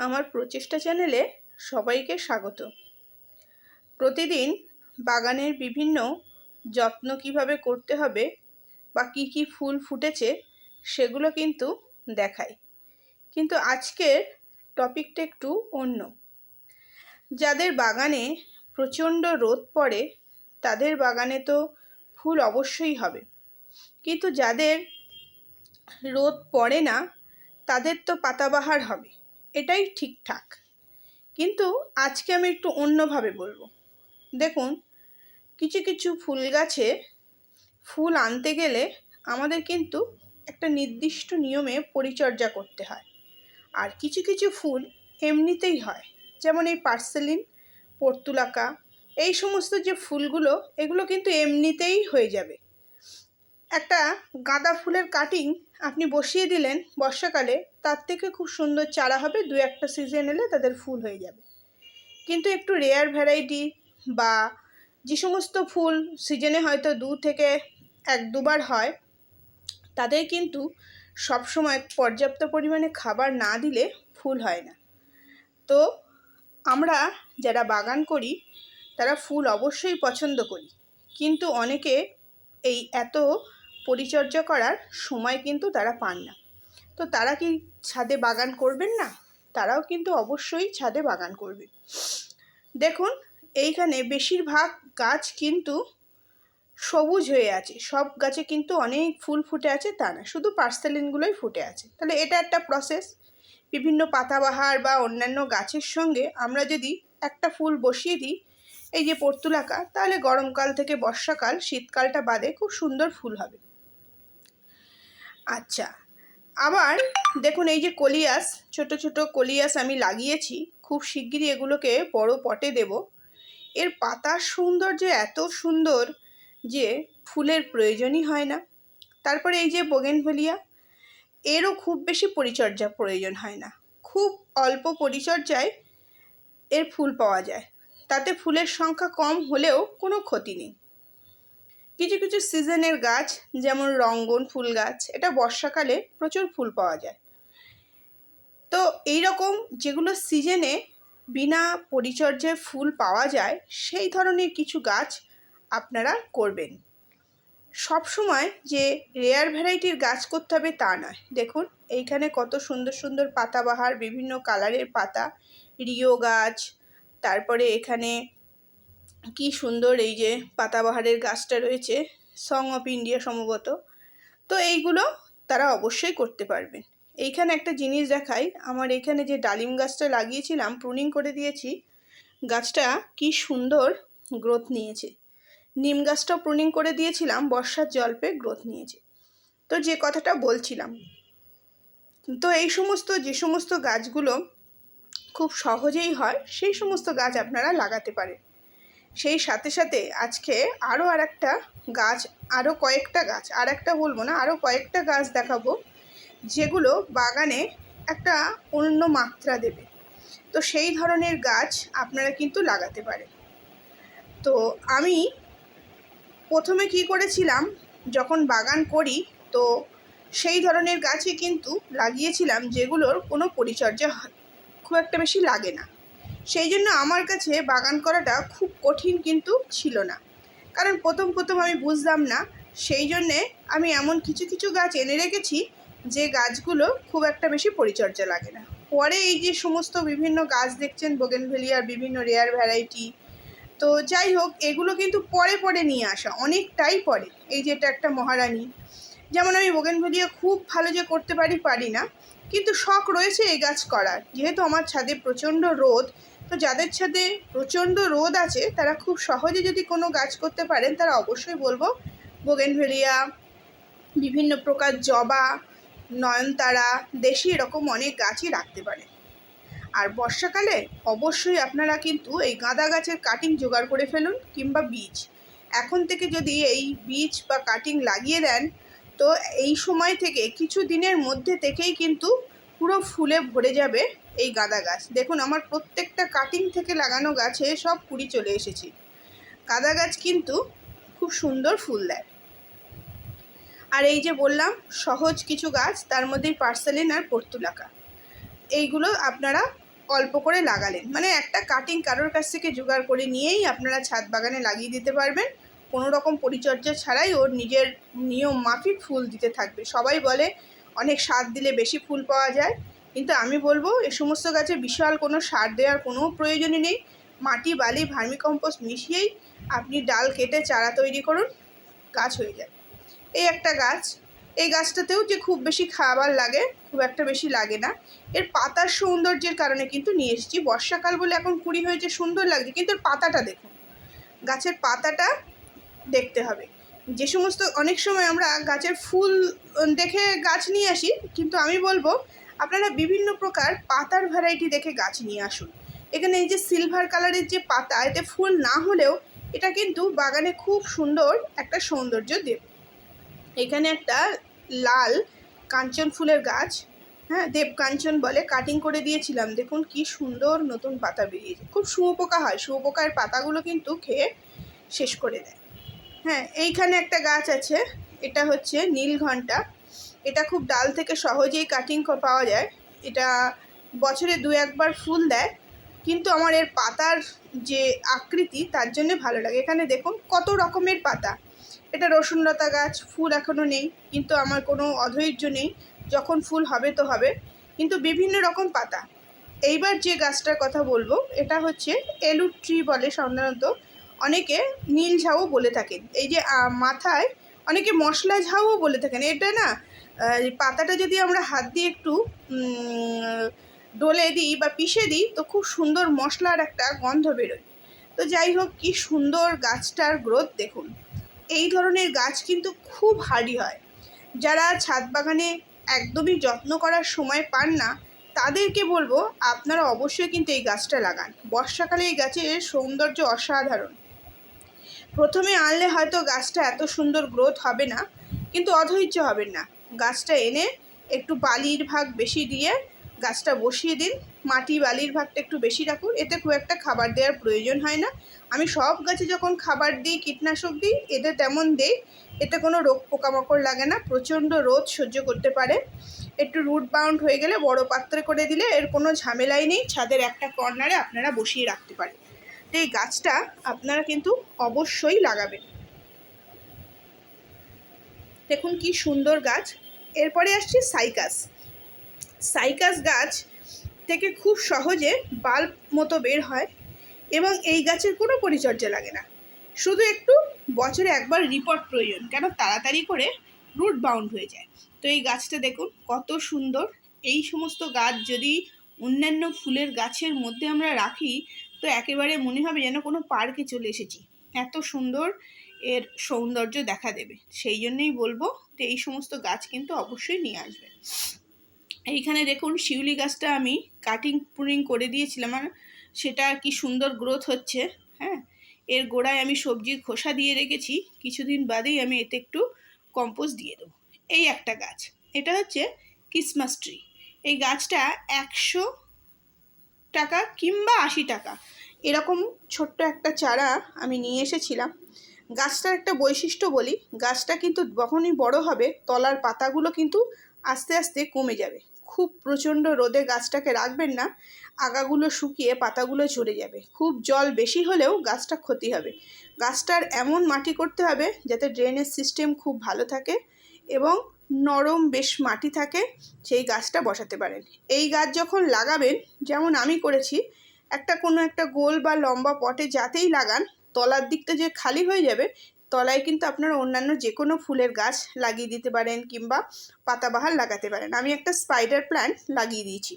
আমার প্রচেষ্টা চ্যানেলে সবাইকে স্বাগত। প্রতিদিন বাগানের বিভিন্ন যত্ন কিভাবে করতে হবে বা কি কি ফুল ফুটেছে সেগুলো কিন্তু দেখাই। কিন্তু আজকের টপিকটা একটু অন্য। যাদের বাগানে প্রচণ্ড রোদ পড়ে তাদের বাগানে তো ফুল অবশ্যই হবে, কিন্তু যাদের রোদ পড়ে না তাদের তো পাতাবাহার হবে, এটাই ঠিকঠাক। কিন্তু আজকে আমি একটু অন্যভাবে বলবো। দেখুন, কিছু কিছু ফুল গাছে ফুল আনতে গেলে আমাদের কিন্তু একটা নির্দিষ্ট নিয়মে পরিচর্যা করতে হয়, আর কিছু কিছু ফুল এমনিতেই হয়। যেমন এই পার্সেলিন, পর্তুলাকা, এই সমস্ত যে ফুলগুলো, এগুলো কিন্তু এমনিতেই হয়ে যাবে। একটা গাঁদা ফুলের কাটিং আপনি বসিয়ে দিলেন বর্ষাকালে, তার থেকে খুব সুন্দর চারা হবে, দু একটা সিজন এলে তাদের ফুল হয়ে যাবে। কিন্তু একটু রেয়ার ভ্যারাইটি বা যে সমস্ত ফুল সিজনে হয়তো 2 থেকে 1-2 বার হয়, তাদের কিন্তু সবসময় পর্যাপ্ত পরিমাণে খাবার না দিলে ফুল হয় না। তো আমরা যারা বাগান করি তারা ফুল অবশ্যই পছন্দ করি, কিন্তু অনেকে এই এত পরিচর্যা করার সময় কিন্তু তারা পান না। তো তারা কি ছাদে বাগান করবেন না? তারাও কিন্তু অবশ্যই ছাদে বাগান করবেন। দেখুন, এইখানে বেশিরভাগ গাছ কিন্তু সবুজ হয়ে আছে, সব গাছে কিন্তু অনেক ফুল ফুটে আছে তা না, শুধু পার্সেলিনগুলোই ফুটে আছে। তাহলে এটা একটা প্রসেস। বিভিন্ন পাতাবাহার বা অন্যান্য গাছের সঙ্গে আমরা যদি একটা ফুল বসিয়ে দিই, এই যে পর্তুলাকা, তাহলে গরমকাল থেকে বর্ষাকাল, শীতকালটা বাদে খুব সুন্দর ফুল হবে। আচ্ছা, আবার দেখুন, এই যে কলিয়াস, ছোট ছোট কলিয়াস আমি লাগিয়েছি, খুব শিগগিরই এগুলোকে বড় পটে দেব। এর পাতার সৌন্দর্য এত সুন্দর যে ফুলের প্রয়োজনই হয় না। তারপরে এই যে বোগেনভেলিয়া, এরও খুব বেশি পরিচর্যা প্রয়োজন হয় না, খুব অল্প পরিচর্যায় এর ফুল পাওয়া যায়, তাতে ফুলের সংখ্যা কম হলেও কোনো ক্ষতি নেই। কিছু কিছু সিজনের গাছ, যেমন রঙ্গন ফুল গাছ, এটা বর্ষাকালে প্রচুর ফুল পাওয়া যায়। তো এই রকম যেগুলো সিজনে বিনা পরিচর্যায় ফুল পাওয়া যায়, সেই ধরনের কিছু গাছ আপনারা করবেন। সব সময় যে রেয়ার ভ্যারাইটির গাছ করতে হবে তা নয়। দেখুন, এইখানে কত সুন্দর সুন্দর পাতাবাহার, বিভিন্ন কালারের পাতা, রিও গাছ, তারপরে এখানে কি সুন্দর এই যে পাতাবাহারের গাছটা রয়েছে, সং অফ ইন্ডিয়া সম্ভবত। তো এইগুলো তারা অবশ্যই করতে পারবেন। এইখানে একটা জিনিস দেখাই, আমার এখানে যে ডালিম গাছটা লাগিয়েছিলাম, প্রুনিং করে দিয়েছি, গাছটা কি সুন্দর গ্রোথ নিয়েছে। নিম গাছটাও প্রুনিং করে দিয়েছিলাম, বর্ষার জল পেয়ে গ্রোথ নিয়েছে। তো যে কথাটা বলছিলাম, তো এই সমস্ত যে সমস্ত গাছগুলো খুব সহজেই হয়, সেই সমস্ত গাছ আপনারা লাগাতে পারেন। সেই সাথে সাথে আজকে আরও কয়েকটা গাছ, আর একটা বলবো না, আরও কয়েকটা গাছ দেখাবো যেগুলো বাগানে একটা অন্য মাত্রা দেবে। তো সেই ধরনের গাছ আপনারা কিন্তু লাগাতে পারেন। তো আমি প্রথমে কি করেছিলাম, যখন বাগান করি তো সেই ধরনের গাছই কিন্তু লাগিয়েছিলাম যেগুলোর কোনো পরিচর্যা খুব একটা বেশি লাগে না। সেই জন্য আমার কাছে বাগান করাটা খুব কঠিন কিন্তু ছিল না, কারণ প্রথম আমি বুঝলাম না। সেই জন্যে আমি এমন কিছু কিছু গাছ এনে রেখেছি যে গাছগুলো খুব একটা বেশি পরিচর্যা লাগে না। পরে এই যে সমস্ত বিভিন্ন গাছ দেখছেন, বোগেনভেলিয়ার বিভিন্ন রেয়ার ভ্যারাইটি, তো যাই হোক, এগুলো কিন্তু পরে নিয়ে আসা, অনেকটাই পরে। এই যে এটা একটা মহারানী, যেমন আমি বোগেনভেলিয়া খুব ভালো যে করতে পারি না, কিন্তু শখ রয়েছে এই গাছ করার। যেহেতু আমার ছাদে প্রচণ্ড রোদ, তো যাদের ছাদে প্রচণ্ড রোদ আছে তারা খুব সহজে যদি কোনো গাছ করতে পারেন, তারা অবশ্যই বলবো বোগেনভেলিয়া, বিভিন্ন প্রকার জবা, নয়নতারা, দেশি, এরকম অনেক গাছই রাখতে পারেন। আর বর্ষাকালে অবশ্যই আপনারা কিন্তু এই গাঁদা গাছের কাটিং জোগাড় করে ফেলুন, কিংবা বীজ। এখন থেকে যদি এই বীজ বা কাটিং লাগিয়ে দেন, তো এই সময় থেকে কিছু দিনের মধ্যে থেকেই কিন্তু পুরো ফুলে ভরে যাবে এই গাঁদা গাছ। দেখুন, আমার প্রত্যেকটা কাটিং থেকে লাগানো গাছে সব কুড়ি চলে এসেছে। গাঁদা গাছ কিন্তু খুব সুন্দর ফুল দেয়। আর এই যে বললাম সহজ কিছু গাছ, তার মধ্যেই পার্সেলিন আর পর্তুলাকা, এইগুলো আপনারা অল্প করে লাগালেন, মানে একটা কাটিং কারোর কাছ থেকে জোগাড় করে নিয়েই আপনারা ছাদ বাগানে লাগিয়ে দিতে পারবেন, কোনো রকম পরিচর্যা ছাড়াই ওর নিজের নিয়ম মাফিক ফুল দিতে থাকবে। সবাই বলে অনেক সার দিলে বেশি ফুল পাওয়া যায়, কিন্তু আমি বলবো এ সমস্ত গাছে বিশাল কোনো সার দেওয়ার কোনো প্রয়োজনই নেই। মাটি, বালি, ভার্মিকম্পোস্ট মিশিয়েই আপনি ডাল কেটে চারা তৈরি করুন, গাছ হয়ে যায়। এই একটা গাছ, এই গাছটাতেও যে খুব বেশি খাবার লাগে, খুব একটা বেশি লাগে না। এর পাতার সৌন্দর্যের কারণে কিন্তু নিয়ে এসেছি। বর্ষাকাল বলে এখন কুড়ি হয়েছে, সুন্দর লাগছে, কিন্তু এর পাতাটা দেখুন, গাছের পাতাটা দেখতে হবে। যে সমস্ত অনেক সময় আমরা গাছের ফুল দেখে গাছ নিয়ে আসি, কিন্তু আমি বলবো আপনারা বিভিন্ন প্রকার পাতার ভ্যারাইটি দেখে গাছ নিয়ে আসুন। এখানে এই যে সিলভার কালারের যে পাতা, এতে ফুল না হলেও এটা কিন্তু বাগানে খুব সুন্দর একটা সৌন্দর্য দেবে। এখানে একটা লাল কাঞ্চন ফুলের গাছ, হ্যাঁ, দেবকাঞ্চন বলে, কাটিং করে দিয়েছিলাম। দেখুন কি সুন্দর নতুন পাতা বেরিয়েছে। খুব শুঁয়োপোকা হয়, শুঁয়োপোকার পাতাগুলো কিন্তু খেয়ে শেষ করে দেয়। হ্যাঁ, এইখানে একটা গাছ আছে, এটা হচ্ছে নীলঘণ্টা। এটা খুব ডাল থেকে সহজেই কাটিং পাওয়া যায়। এটা বছরে 2-1 বার ফুল দেয়, কিন্তু আমার এর পাতার যে আকৃতি তার জন্য ভালো লাগে। এখানে দেখুন কত রকমের পাতা। এটা রসুনলতা গাছ, ফুল এখনও নেই, কিন্তু আমার কোনো অধৈর্য নেই, যখন ফুল হবে তো হবে, কিন্তু বিভিন্ন রকম পাতা। এইবার যে গাছটার কথা বলবো এটা হচ্ছে এলুট ট্রি বলে সাধারণত, অনেকে নীল ঝাউও বলে থাকেন। এই যে মাথায় অনেকে মশলা ঝাউও বলে থাকেন। এটা না পাতাটা যদি আমরা হাত দিয়ে একটু ডলে দিই বা পিষে দিই তো খুব সুন্দর মশলার একটা গন্ধ বেরোয়। তো যাই হোক, কি সুন্দর গাছটার গ্রোথ দেখুন। এই ধরনের গাছ কিন্তু খুব হার্ডি হয়। যারা ছাদ বাগানে একদমই যত্ন করার সময় পান না, তাদেরকে বলবো আপনারা অবশ্যই কিন্তু এই গাছটা লাগান। বর্ষাকালে এই গাছের সৌন্দর্য অসাধারণ। প্রথমে আনলে হয়তো গাছটা এত সুন্দর গ্রোথ হবে না, কিন্তু অধৈর্য হবেন না। গাছটা এনে একটু বালির ভাগ বেশি দিয়ে গাছটা বসিয়ে দিন। মাটি বালির ভাগটা একটু বেশি রাখুন, এতে খুব একটা খাবার দেওয়ার প্রয়োজন হয় না। আমি সব গাছে যখন খাবার দিই, কীটনাশক দিই, এতে তেমন দিই। এতে কোনো রোগ পোকামাকড় লাগে না, প্রচণ্ড রোদ সহ্য করতে পারে। একটু রুট বাউন্ড হয়ে গেলে বড় পাত্রে করে দিলে এর কোনো ঝামেলাই নেই, ছাদের একটা কর্নারে আপনারা বসিয়ে রাখতে পারেন। তো এই গাছটা আপনারা কিন্তু অবশ্যই লাগাবেন। দেখুন কি সুন্দর গাছ। এরপরে আসছে সাইকাস। সাইকাস গাছ থেকে খুব সহজে বাল্ব মতো বের হয়, এবং এই গাছের কোনো পরিচর্যা লাগে না, শুধু একটু বছরে 1বার রিপোর্ট প্রয়োজন, কেন তাড়াতাড়ি করে রুট বাউন্ড হয়ে যায়। তো এই গাছটা দেখুন কত সুন্দর। এই সমস্ত গাছ যদি অন্যান্য ফুলের গাছের মধ্যে আমরা রাখি তো একেবারে মনে হবে যেন কোনো পার্কে চলে এসেছি, এত সুন্দর এর সৌন্দর্য দেখা দেবে। সেই জন্যই বলবো যে এই সমস্ত গাছ কিন্তু অবশ্যই নিয়ে আসবেন। এইখানে দেখুন শিউলি গাছটা আমি কাটিং পুরিং করে দিয়েছিলাম, আর সেটা কি সুন্দর গ্রোথ হচ্ছে। হ্যাঁ, এর গোড়ায় আমি সবজির খোসা দিয়ে রেখেছি, কিছুদিন বাদেই আমি এতে একটু কম্পোস্ট দিয়ে দেবো। এই একটা গাছ, এটা হচ্ছে ক্রিসমাস ট্রি। এই গাছটা 100 টাকা কিংবা 80 টাকা এরকম ছোট্ট একটা চারা আমি নিয়ে এসেছিলাম। গাছটার একটা বৈশিষ্ট্য বলি, গাছটা কিন্তু যখনই বড় হবে তলার পাতাগুলো কিন্তু আস্তে আস্তে কমে যাবে। খুব প্রচণ্ড রোদে গাছটাকে রাখবেন না, আগাগুলো শুকিয়ে পাতাগুলো ঝরে যাবে। খুব জল বেশি হলেও গাছটা ক্ষতি হবে। গাছটার এমন মাটি করতে হবে যাতে ড্রেনেজ সিস্টেম খুব ভালো থাকে এবং নরম বেশ মাটি থাকে, সেই গাছটা বসাতে পারেন। এই গাছ যখন লাগাবেন, যেমন আমি করেছি, কোনো একটা গোল বা লম্বা পটে যাতেই লাগান, তলার দিকটা যে খালি হয়ে যাবে, তলায় কিন্তু আপনারা অন্যান্য যে কোনো ফুলের গাছ লাগিয়ে দিতে পারেন কিংবা পাতাবাহার লাগাতে পারেন। আমি একটা স্পাইডার প্ল্যান্ট লাগিয়ে দিয়েছি।